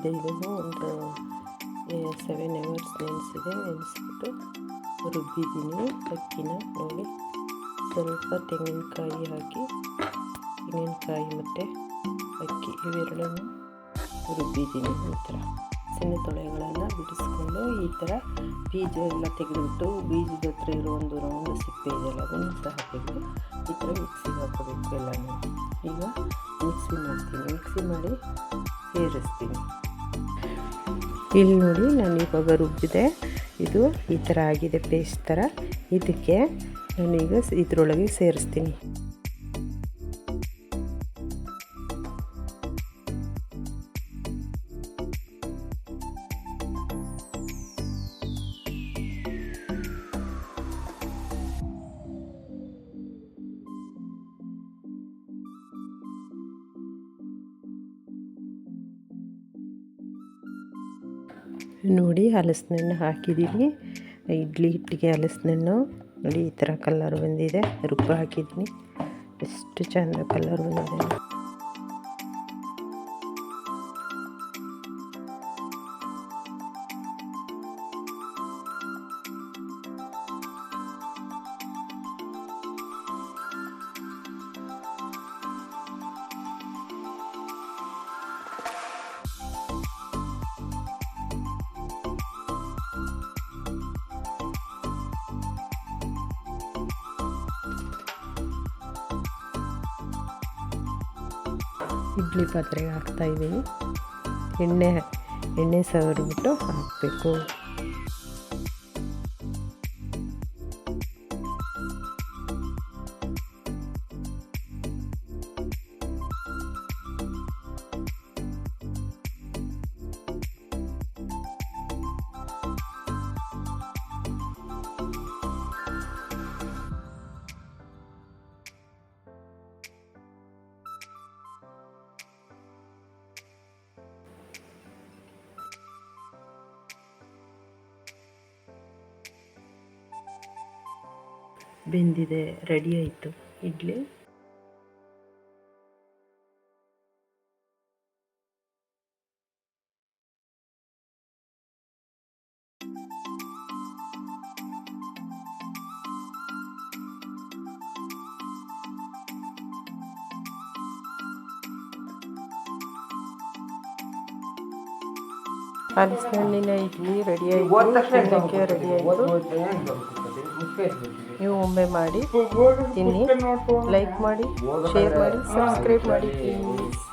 ನೆನೆಸಿದೆ. ಇದನ್ನು ಒಂದು 7 hours ನೆನೆಸಿದೆ. ನೆನೆಸ್ಬಿಟ್ಟು ರುಬ್ಬಿದ್ದೀನಿ ಅಕ್ಕಿನ. ನೋಡಿ, ಸ್ವಲ್ಪ ತೆಂಗಿನಕಾಯಿ ಹಾಕಿ, ತೆಂಗಿನಕಾಯಿ ಮತ್ತು ಅಕ್ಕಿ ಇವೆರಡನ್ನು ರುಬ್ಬಿದ್ದೀನಿ. ಈ ಥರ ಸಣ್ಣ ತೊಳೆಗಳನ್ನು ಬಿಡಿಸ್ಕೊಂಡು ಈ ಥರ ಬೀಜ ಎಲ್ಲ ತೆಗೆದುಬಿಟ್ಟು ಬೀಜದ ಹತ್ರ ಇರೋ ಒಂದು ರೌಂಡ್ ಸಿಪ್ಪೆ ಇದೆಯಲ್ಲ ಅದನ್ನು ಸಹ ತೆಗೆದು ಈ ಥರ ಮಿಕ್ಸಿಗೆ ಹಾಕೋಬೇಕು ಎಲ್ಲನೂ. ಈಗ ಮಿಕ್ಸಿ ಮಾಡ್ತೀನಿ. ಮಿಕ್ಸಿ ಮಾಡಿ ಸೇರಿಸ್ತೀನಿ. ಇಲ್ಲಿ ನೋಡಿ, ನಾನು ಇವಾಗ ರುಬ್ಬಿದೆ. ಇದು ಈ ಥರ ಆಗಿದೆ, ಪೇಸ್ಟ್ ಥರ. ಇದಕ್ಕೆ ನಾನೀಗ ಇದರೊಳಗೆ ಸೇರಿಸ್ತೀನಿ. ನೋಡಿ, ಹಲಸಿನಣ್ಣು ಹಾಕಿದ್ದೀನಿ. ಇಡ್ಲಿ ಹಿಟ್ಟಿಗೆ ಹಲಸಿನಣ್ಣು ನೋಡಿ ಈ ಥರ ಕಲರ್ ಬಂದಿದೆ. ರುಬ್ಬ ಹಾಕಿದ್ದೀನಿ. ಎಷ್ಟು ಚೆಂದ ಕಲರ್ ಬಂದಿದೆ. ಇಡ್ಲಿ ಪಾತ್ರೆಗೆ ಹಾಕ್ತಾಯಿದ್ದೀನಿ. ಎಣ್ಣೆ ಸವರಿಬಿಟ್ಟು ಹಾಕಬೇಕು. ಬೆಂದಿದೆ, ರೆಡಿ ಆಯಿತು ಇಡ್ಲಿ. ಹಲಸಿನಣ್ಣಿನ ಇಡ್ಲಿ ರೆಡಿ ಆಯಿತು. ತಿನ್ನೋಕ್ಕೆ ರೆಡಿ ಆಯಿತು. ನೀವು ಒಮ್ಮೆ ಮಾಡಿ ತಿನ್ನಿ. ಲೈಕ್ ಮಾಡಿ, ಶೇರ್ ಮಾಡಿ, ಸಬ್ಸ್ಕ್ರೈಬ್ ಮಾಡಿ ಪ್ಲೀಸ್.